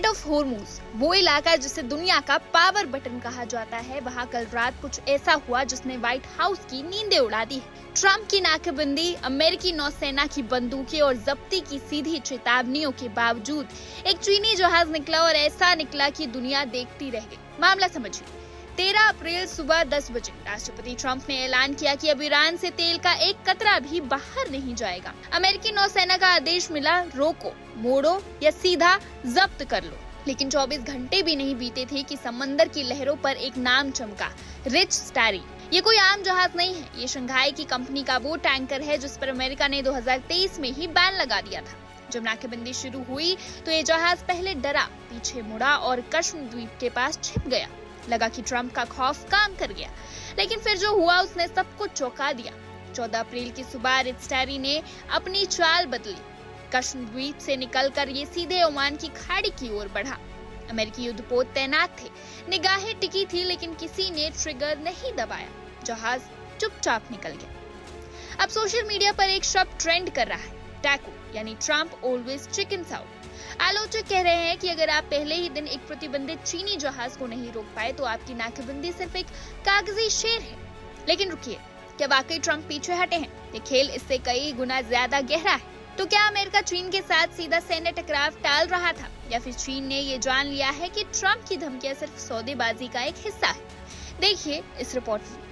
Straight of Hormuz, वो इलाका जिसे दुनिया का पावर बटन कहा जाता है, वहाँ कल रात कुछ ऐसा हुआ जिसने व्हाइट हाउस की नींदें उड़ा दी है। ट्रंप की नाकेबंदी, अमेरिकी नौसेना की बंदूकें और जब्ती की सीधी चेतावनियों के बावजूद एक चीनी जहाज निकला और ऐसा निकला कि दुनिया देखती रह गई। मामला समझिए। 13 अप्रैल सुबह 10 बजे राष्ट्रपति ट्रंप ने ऐलान किया कि अब ईरान से तेल का एक कतरा भी बाहर नहीं जाएगा। अमेरिकी नौसेना का आदेश मिला, रोको, मोड़ो या सीधा जब्त कर लो। लेकिन 24 घंटे भी नहीं बीते थे कि समंदर की लहरों पर एक नाम चमका, रिच स्टारी। ये कोई आम जहाज नहीं है, ये शंघाई की कंपनी का वो टैंकर है जिस पर अमेरिका ने 2023 में ही बैन लगा दिया था। जब नाकेबंदी शुरू हुई तो ये जहाज पहले डरा, पीछे मुड़ा और कश्मीर द्वीप के पास छिप गया। लगा कि ट्रंप का खौफ काम कर गया, लेकिन फिर जो हुआ उसने सबको चौंका दिया। 14 अप्रैल की सुबह रिच स्टारी ने अपनी चाल बदली। कश्मीर द्वीप से निकलकर ये सीधे ओमान की खाड़ी की ओर बढ़ा। अमेरिकी युद्धपोत तैनात थे, निगाहें टिकी थी, लेकिन किसी ने ट्रिगर नहीं दबाया। जहाज चुपचाप निकल गया। अब सोशल मीडिया पर एक शब्द ट्रेंड कर रहा है, टैको, यानी ट्रंप ऑलवेज चिकन्स आउट। आलोचक कह रहे हैं कि अगर आप पहले ही दिन एक प्रतिबंधित चीनी जहाज को नहीं रोक पाए तो आपकी नाकेबंदी सिर्फ एक कागजी शेर है। लेकिन रुकिए, क्या वाकई ट्रंप पीछे हटे हैं? ये खेल इससे कई गुना ज्यादा गहरा है। तो क्या अमेरिका चीन के साथ सीधा सैन्य टकराव टाल रहा था, या फिर चीन ने ये जान लिया है कि ट्रंप की धमकियां सिर्फ सौदेबाजी का एक हिस्सा है? देखिए इस रिपोर्ट में।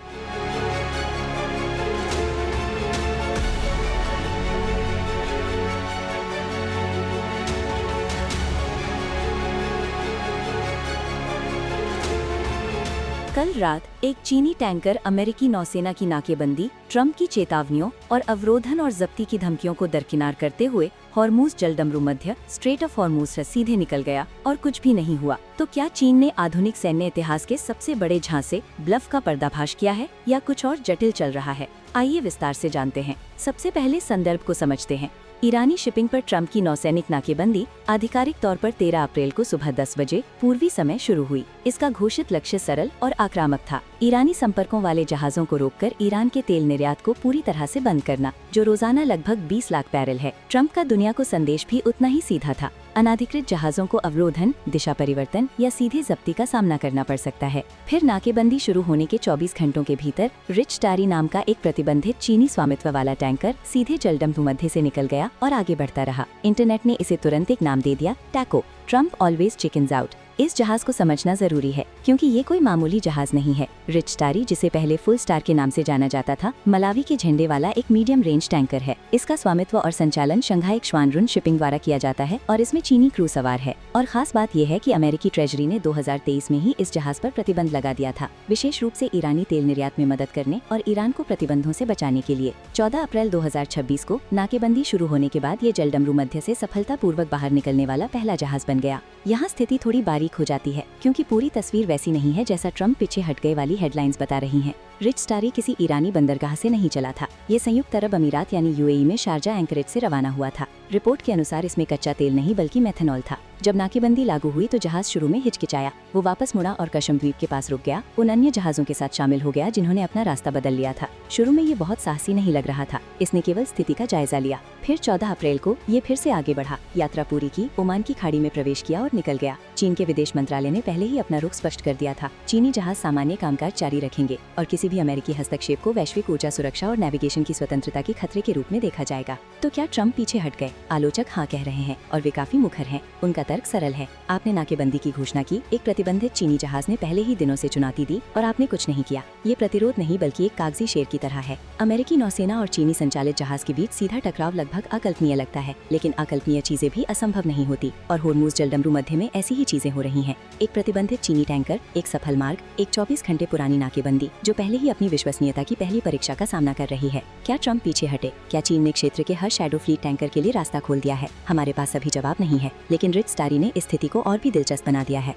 कल रात एक चीनी टैंकर अमेरिकी नौसेना की नाकेबंदी, ट्रंप की चेतावनियों और अवरोधन और जब्ती की धमकियों को दरकिनार करते हुए हॉर्मुज जलडमरू मध्य स्ट्रेट ऑफ हॉर्मुज से सीधे निकल गया और कुछ भी नहीं हुआ। तो क्या चीन ने आधुनिक सैन्य इतिहास के सबसे बड़े झांसे, ब्लफ का पर्दाफाश किया है, या कुछ और जटिल चल रहा है? आइए विस्तार से जानते हैं। सबसे पहले संदर्भ को समझते हैं। ईरानी शिपिंग पर ट्रंप की नौसैनिक नाकेबंदी आधिकारिक तौर पर 13 अप्रैल को सुबह 10 बजे पूर्वी समय शुरू हुई। इसका घोषित लक्ष्य सरल और आक्रामक था, ईरानी संपर्कों वाले जहाजों को रोककर ईरान के तेल निर्यात को पूरी तरह से बंद करना, जो रोजाना लगभग 20 लाख बैरल है। ट्रंप का दुनिया को संदेश भी उतना ही सीधा था, अनाधिकृत जहाजों को अवरोधन, दिशा परिवर्तन या सीधे जब्ती का सामना करना पड़ सकता है। फिर नाकेबंदी शुरू होने के 24 घंटों के भीतर रिच स्टारी नाम का एक प्रतिबंधित चीनी स्वामित्व वाला टैंकर सीधे जलडमरू मध्य से निकल गया और आगे बढ़ता रहा। इंटरनेट ने इसे तुरंत एक नाम दे दिया, taco, Trump always chickens out. इस जहाज को समझना जरूरी है, क्योंकि ये कोई मामूली जहाज नहीं है। रिच स्टारी, जिसे पहले फुल स्टार के नाम से जाना जाता था, मलावी के झंडे वाला एक मीडियम रेंज टैंकर है। इसका स्वामित्व और संचालन शंघाई श्वानरुन शिपिंग द्वारा किया जाता है और इसमें चीनी क्रू सवार है। और खास बात यह है कि अमेरिकी ट्रेजरी ने 2023 में ही इस जहाज पर प्रतिबंध लगा दिया था, विशेष रूप से ईरानी तेल निर्यात में मदद करने और ईरान को प्रतिबंधों से बचाने के लिए। 14 अप्रैल 2026 को नाकेबंदी शुरू होने के बाद ये जलडमरू मध्य से सफलतापूर्वक बाहर निकलने वाला पहला जहाज बन गया। यहाँ स्थिति थोड़ी बारीक हो जाती है, क्योंकि पूरी तस्वीर वैसी नहीं है जैसा ट्रंप पीछे हट गए वाली हेडलाइंस बता रही हैं। रिच स्टारी किसी ईरानी बंदरगाह से नहीं चला था। ये संयुक्त अरब अमीरात यानी यूएई में शारजा एंकरेज से रवाना हुआ था। रिपोर्ट के अनुसार इसमें कच्चा तेल नहीं बल्कि मेथनॉल था। जब नाकेबंदी लागू हुई तो जहाज शुरू में हिचकिचाया, वो वापस मुड़ा और कश्मीर द्वीप के पास रुक गया, उन अन्य जहाजों के साथ शामिल हो गया जिन्होंने अपना रास्ता बदल लिया था। शुरू में ये बहुत साहसी नहीं लग रहा था, इसने केवल स्थिति का जायजा लिया। फिर 14 अप्रैल को ये फिर से आगे बढ़ा, यात्रा पूरी की, ओमान की खाड़ी में प्रवेश किया और निकल गया। चीन के विदेश मंत्रालय ने पहले ही अपना रुख स्पष्ट कर दिया था, चीनी जहाज सामान्य कामकाज जारी रखेंगे और किसी भी अमेरिकी हस्तक्षेप को वैश्विक ऊर्जा सुरक्षा और नेविगेशन की स्वतंत्रता के खतरे के रूप में देखा जाएगा। तो क्या ट्रंप पीछे हट गए? आलोचक हाँ कह रहे हैं, और वे काफी मुखर हैं। उनका तर्क सरल है, आपने नाकेबंदी की घोषणा की, एक प्रतिबंधित चीनी जहाज ने पहले ही दिनों से चुनौती दी और आपने कुछ नहीं किया। ये प्रतिरोध नहीं बल्कि एक कागजी शेर की तरह है। अमेरिकी नौसेना और चीनी संचालित जहाज के बीच सीधा टकराव लगभग अकल्पनीय लगता है, लेकिन अकल्पनीय चीजें भी असंभव नहीं होती, और हॉर्मुज जलडमरू मध्य में ऐसी ही चीजें हो रही हैं। एक प्रतिबंधित चीनी टैंकर, एक सफल मार्ग, एक 24 घंटे पुरानी नाकेबंदी जो पहले ही अपनी विश्वसनीयता की पहली परीक्षा का सामना कर रही है। क्या ट्रंप पीछे हटे? क्या चीन ने क्षेत्र के हर शैडो फ्लीट टैंकर के लिए रास्ता खोल दिया है? हमारे पास अभी जवाब नहीं है, लेकिन रिच स्टारी ने इस स्थिति को और भी दिलचस्प बना दिया है।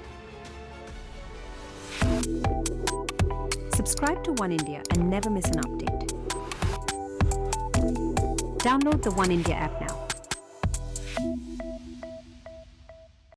Subscribe to One India and never miss an update. Download the One India app now.